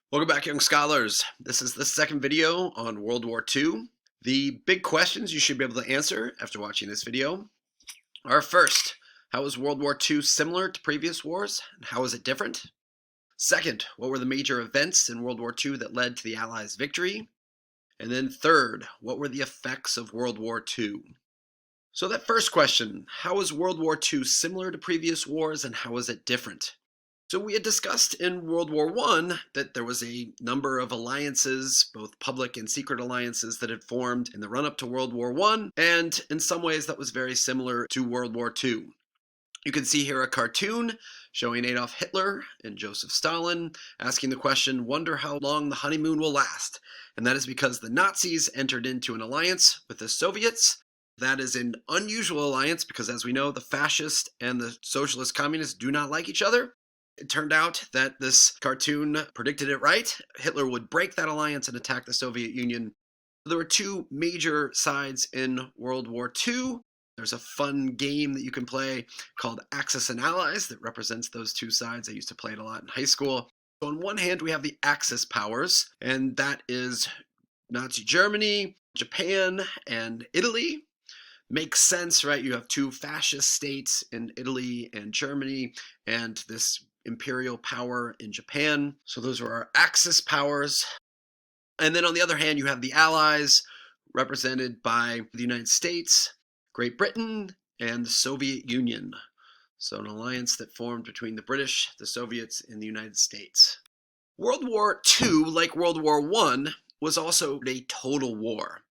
Welcome back, young scholars. This is the second video on World War II. The big questions you should be able to answer after watching this video are: first, how was World War II similar to previous wars, and how is it different? Second, what were the major events in World War II that led to the Allies' victory? And then third, what were the effects of World War II? So that first question, how was World War II similar to previous wars, and how is it different? So we had discussed in World War I that there was a number of alliances, both public and secret alliances, that had formed in the run-up to World War I, and in some ways that was very similar to World War II. You can see here a cartoon showing Adolf Hitler and Joseph Stalin asking the question, "Wonder how long the honeymoon will last?" And that is because the Nazis entered into an alliance with the Soviets. That is an unusual alliance because, as we know, the fascists and the socialist communists do not like each other. It turned out that this cartoon predicted it right. Hitler would break that alliance and attack the Soviet Union. There were two major sides in World War II. There's a fun game that you can play called Axis and Allies that represents those two sides. I used to play it a lot in high school. So on one hand, we have the Axis powers, and that is Nazi Germany, Japan, and Italy. Makes sense, right? You have two fascist states in Italy and Germany, and this imperial power in Japan. So those are our Axis powers. And then on the other hand, you have the Allies, represented by the United States, Great Britain, and the Soviet Union. So an alliance that formed between the British, the Soviets, and the United States. World War II, like World War I, was also a total war.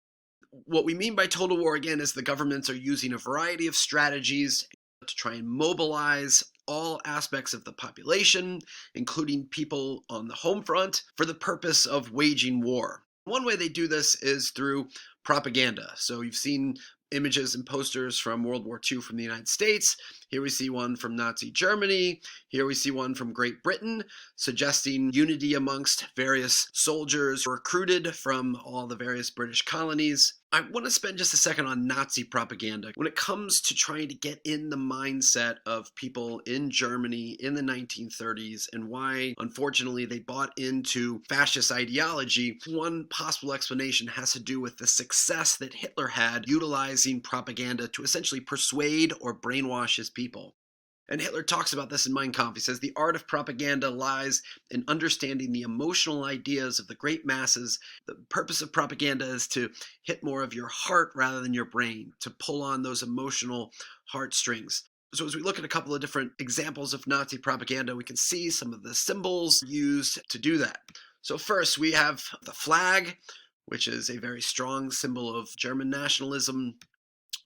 What we mean by total war, again, is the governments are using a variety of strategies to try and mobilize all aspects of the population, including people on the home front, for the purpose of waging war. One way they do this is through propaganda. So you've seen images and posters from World War II from the United States. Here we see one from Nazi Germany. Here we see one from Great Britain, suggesting unity amongst various soldiers recruited from all the various British colonies. I want to spend just a second on Nazi propaganda. When it comes to trying to get in the mindset of people in Germany in the 1930s and why, unfortunately, they bought into fascist ideology, one possible explanation has to do with the success that Hitler had utilizing propaganda to essentially persuade or brainwash his people. And Hitler talks about this in Mein Kampf. He says, "The art of propaganda lies in understanding the emotional ideas of the great masses. The purpose of propaganda is to hit more of your heart rather than your brain, to pull on those emotional heartstrings." So as we look at a couple of different examples of Nazi propaganda, we can see some of the symbols used to do that. So first, we have the flag, which is a very strong symbol of German nationalism.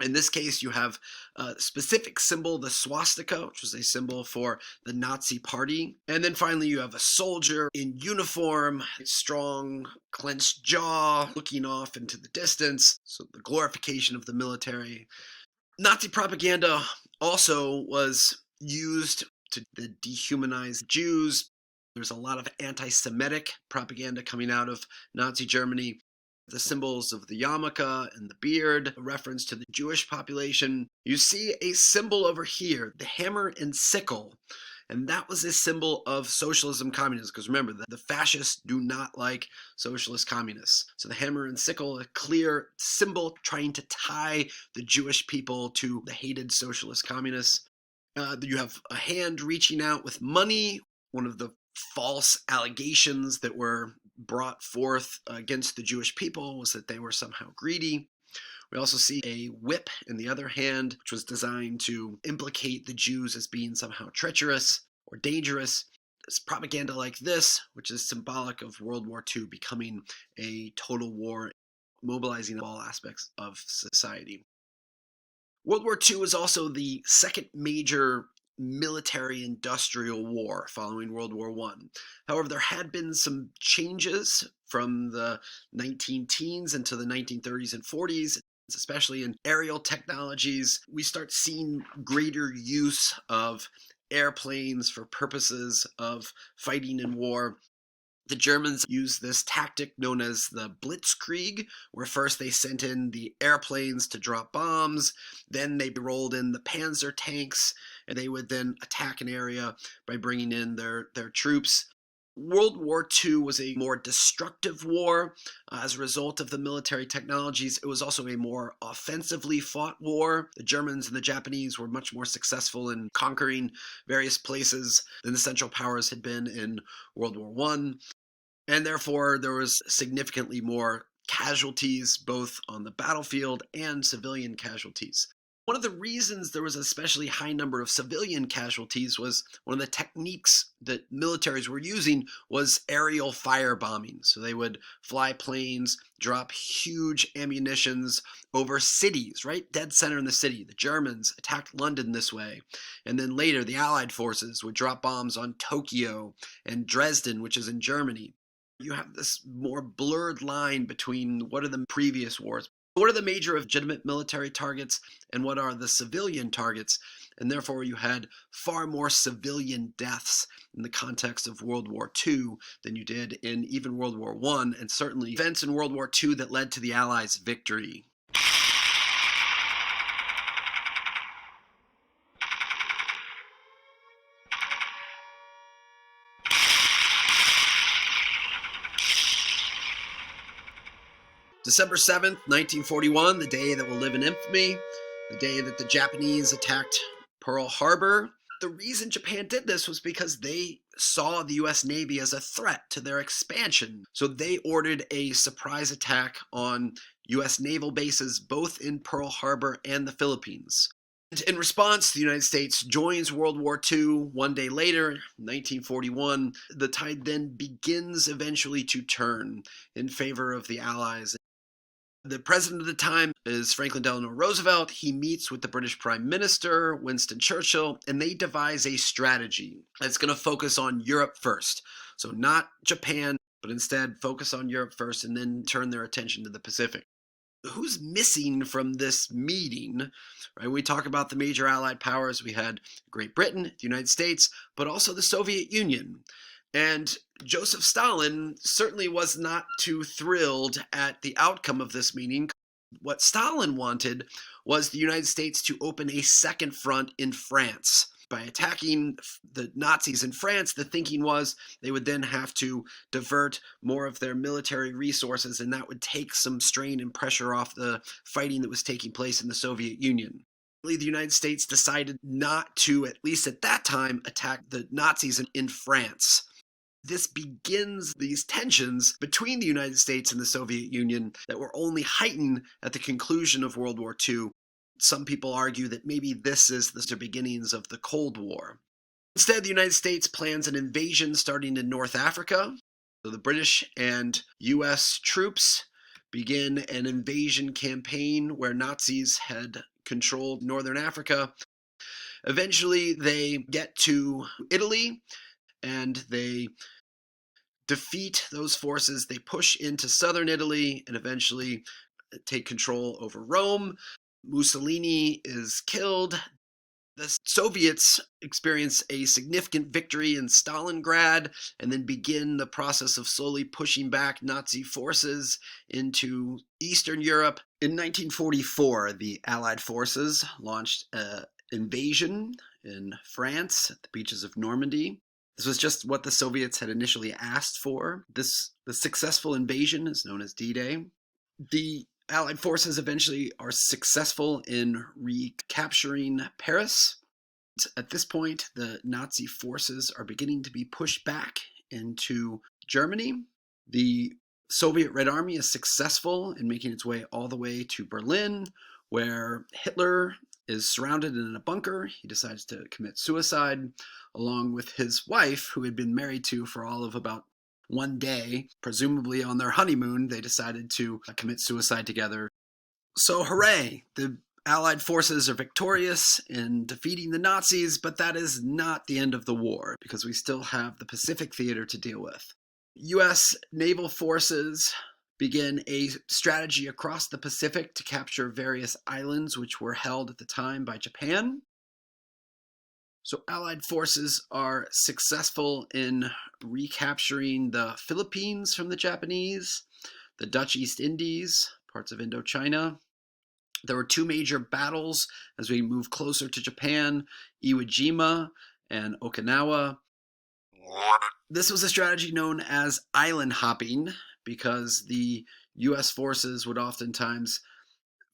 In this case, you have a specific symbol, the swastika, which was a symbol for the Nazi party. And then finally, you have a soldier in uniform, strong, clenched jaw, looking off into the distance. So the glorification of the military. Nazi propaganda also was used to dehumanize Jews. There's a lot of anti-Semitic propaganda coming out of Nazi Germany. The symbols of the yarmulke and the beard, a reference to the Jewish population. You see a symbol over here, the hammer and sickle, and that was a symbol of socialism, communism, because remember, the fascists do not like socialist communists. So the hammer and sickle, a clear symbol trying to tie the Jewish people to the hated socialist communists. You have a hand reaching out with money, one of the false allegations that were brought forth against the Jewish people was that they were somehow greedy. We also see a whip in the other hand, which was designed to implicate the Jews as being somehow treacherous or dangerous. It's propaganda like this, which is symbolic of World War II becoming a total war, mobilizing all aspects of society. World War II was also the second major military-industrial war following World War I. However, there had been some changes from the 19 teens into the 1930s and 40s, especially in aerial technologies. We start seeing greater use of airplanes for purposes of fighting in war. The Germans used this tactic known as the Blitzkrieg, where first they sent in the airplanes to drop bombs, then they rolled in the Panzer tanks, and they would then attack an area by bringing in their troops. World War II was a more destructive war as a result of the military technologies. It was also a more offensively fought war. The Germans and the Japanese were much more successful in conquering various places than the Central Powers had been in World War I. And therefore, there was significantly more casualties, both on the battlefield and civilian casualties. One of the reasons there was an especially high number of civilian casualties was one of the techniques that militaries were using was aerial firebombing. So they would fly planes, drop huge ammunitions over cities, right dead center in the city. The Germans attacked London this way. And then later, the Allied forces would drop bombs on Tokyo and Dresden, which is in Germany. You have this more blurred line between what are the previous wars. What are the major legitimate military targets and what are the civilian targets? And therefore, you had far more civilian deaths in the context of World War II than you did in even World War I, and certainly events in World War II that led to the Allies' victory. December 7th, 1941, the day that will live in infamy, the day that the Japanese attacked Pearl Harbor. The reason Japan did this was because they saw the U.S. Navy as a threat to their expansion. So they ordered a surprise attack on U.S. naval bases both in Pearl Harbor and the Philippines. In response, the United States joins World War II. One day later, 1941, the tide then begins eventually to turn in favor of the Allies. The president of the time is Franklin Delano Roosevelt. He meets with the British Prime Minister, Winston Churchill, and they devise a strategy that's going to focus on Europe first. So not Japan, but instead focus on Europe first and then turn their attention to the Pacific. Who's missing from this meeting? Right? When we talk about the major Allied powers, we had Great Britain, the United States, but also the Soviet Union. And Joseph Stalin certainly was not too thrilled at the outcome of this meeting. What Stalin wanted was the United States to open a second front in France. By attacking the Nazis in France, the thinking was they would then have to divert more of their military resources, and that would take some strain and pressure off the fighting that was taking place in the Soviet Union. The United States decided not to, at least at that time, attack the Nazis in France. This begins these tensions between the United States and the Soviet Union that were only heightened at the conclusion of World War II. Some people argue that maybe this is the beginnings of the Cold War. Instead, the United States plans an invasion starting in North Africa. So the British and U.S. troops begin an invasion campaign where Nazis had controlled northern Africa. Eventually, they get to Italy and they defeat those forces. They push into southern Italy and eventually take control over Rome. Mussolini is killed. The Soviets experience a significant victory in Stalingrad and then begin the process of slowly pushing back Nazi forces into Eastern Europe. In 1944, the Allied forces launched an invasion in France at the beaches of Normandy. This was just what the Soviets had initially asked for. The successful invasion is known as D-Day. The Allied forces eventually are successful in recapturing Paris. At this point, the Nazi forces are beginning to be pushed back into Germany. The Soviet Red Army is successful in making its way all the way to Berlin, where Hitler is surrounded in a bunker. He decides to commit suicide along with his wife, who had been married to for all of about one day. Presumably on their honeymoon, they decided to commit suicide together. So hooray! The Allied forces are victorious in defeating the Nazis, but that is not the end of the war, because we still have the Pacific Theater to deal with. U.S. naval forces begin a strategy across the Pacific to capture various islands which were held at the time by Japan. So Allied forces are successful in recapturing the Philippines from the Japanese, the Dutch East Indies, parts of Indochina. There were two major battles as we move closer to Japan, Iwo Jima and Okinawa. This was a strategy known as island hopping because the U.S. forces would oftentimes,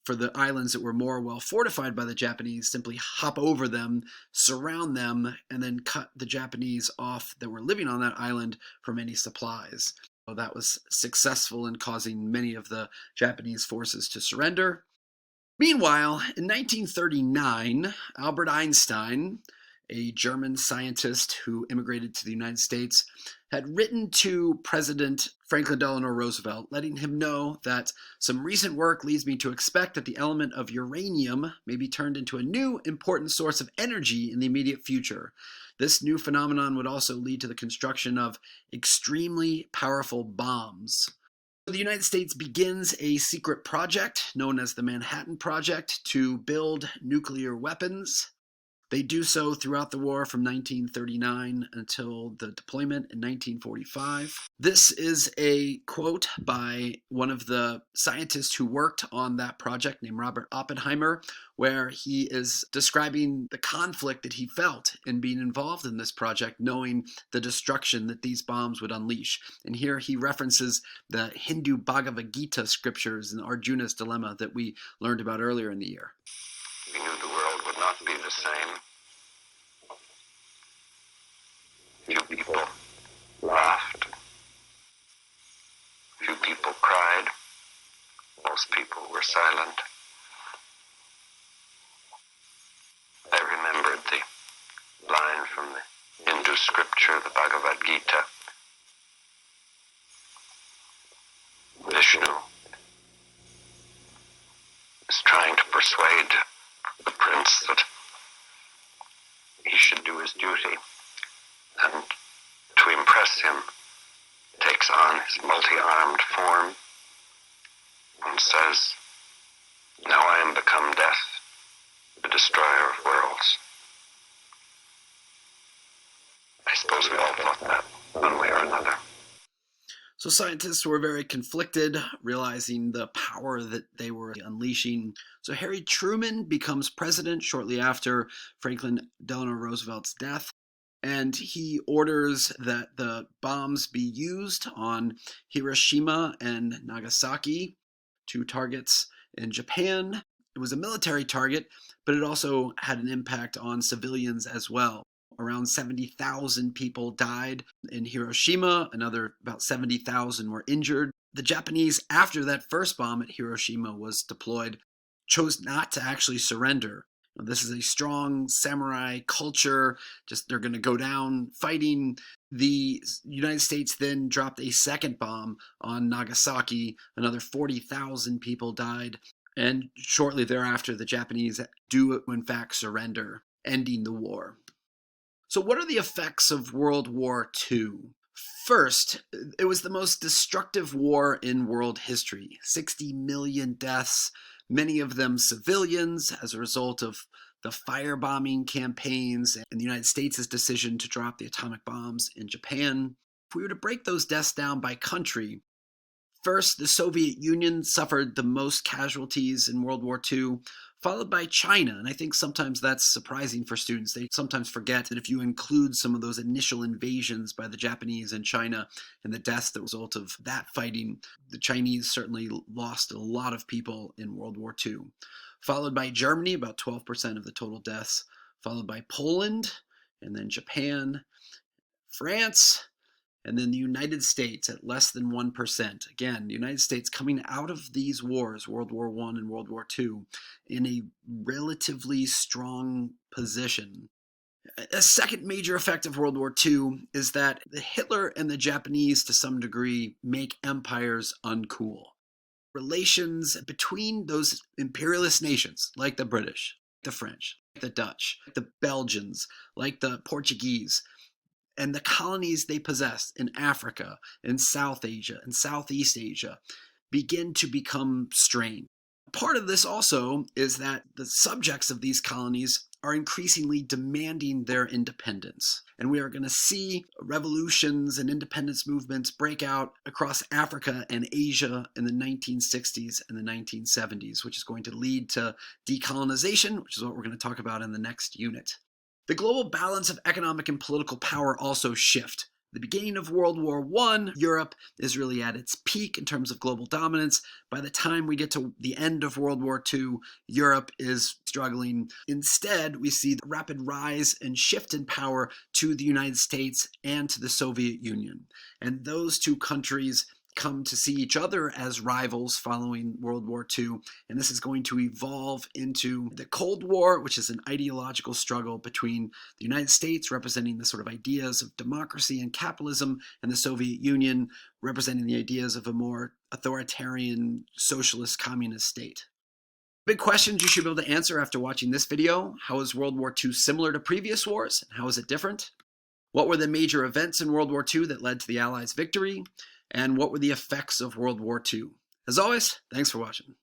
for the islands that were more well fortified by the Japanese, simply hop over them, surround them, and then cut the Japanese off that were living on that island from any supplies. So that was successful in causing many of the Japanese forces to surrender. Meanwhile, in 1939, Albert Einstein, a German scientist who immigrated to the United States, had written to President Franklin Delano Roosevelt, letting him know that some recent work leads me to expect that the element of uranium may be turned into a new important source of energy in the immediate future. This new phenomenon would also lead to the construction of extremely powerful bombs. The United States begins a secret project known as the Manhattan Project to build nuclear weapons. They do so throughout the war from 1939 until the deployment in 1945. This is a quote by one of the scientists who worked on that project named Robert Oppenheimer, where he is describing the conflict that he felt in being involved in this project, knowing the destruction that these bombs would unleash. And here he references the Hindu Bhagavad Gita scriptures and Arjuna's dilemma that we learned about earlier in the year. We knew the world would not be the same. Few people laughed. Few people cried. Most people were silent. I remembered the line from the Hindu scripture, the Bhagavad Gita. Vishnu is trying to persuade the prince that he should do his duty, and to impress him takes on his multi-armed form and says, "Now I am become death, the destroyer of worlds." I suppose we all thought that one way or another. So scientists were very conflicted, realizing the power that they were unleashing. So Harry Truman becomes president shortly after Franklin Delano Roosevelt's death, and he orders that the bombs be used on Hiroshima and Nagasaki, two targets in Japan. It was a military target, but it also had an impact on civilians as well. Around 70,000 people died in Hiroshima. Another about 70,000 were injured. The Japanese, after that first bomb at Hiroshima was deployed, chose not to actually surrender. This is a strong samurai culture. Just they're going to go down fighting. The United States then dropped a second bomb on Nagasaki. Another 40,000 people died. And shortly thereafter, the Japanese do, in fact, surrender, ending the war. So what are the effects of World War II? First, it was the most destructive war in world history. 60 million deaths, many of them civilians as a result of the firebombing campaigns and the United States' decision to drop the atomic bombs in Japan. If we were to break those deaths down by country, first, the Soviet Union suffered the most casualties in World War II, followed by China. And I think sometimes that's surprising for students. They sometimes forget that if you include some of those initial invasions by the Japanese and China and the deaths that result of that fighting, the Chinese certainly lost a lot of people in World War II. Followed by Germany, about 12% of the total deaths, followed by Poland, and then Japan, France, and then the United States at less than 1%. Again, the United States coming out of these wars, World War I and World War II, in a relatively strong position. A second major effect of World War II is that Hitler and the Japanese, to some degree, make empires uncool. Relations between those imperialist nations, like the British, the French, the Dutch, the Belgians, like the Portuguese, and the colonies they possessed in Africa, in South Asia, and Southeast Asia begin to become strained. Part of this also is that the subjects of these colonies are increasingly demanding their independence. And we are going to see revolutions and independence movements break out across Africa and Asia in the 1960s and the 1970s, which is going to lead to decolonization, which is what we're going to talk about in the next unit. The global balance of economic and political power also shift. The beginning of World War I, Europe is really at its peak in terms of global dominance. By the time we get to the end of World War II, Europe is struggling. Instead, we see the rapid rise and shift in power to the United States and to the Soviet Union. And those two countries come to see each other as rivals following World War II, and this is going to evolve into the Cold War, which is an ideological struggle between the United States, representing the sort of ideas of democracy and capitalism, and the Soviet Union, representing the ideas of a more authoritarian socialist communist state. Big questions you should be able to answer after watching this video. How is World War II similar to previous wars, and how is it different? What were the major events in World War II that led to the Allies' victory? And what were the effects of World War II? As always, thanks for watching.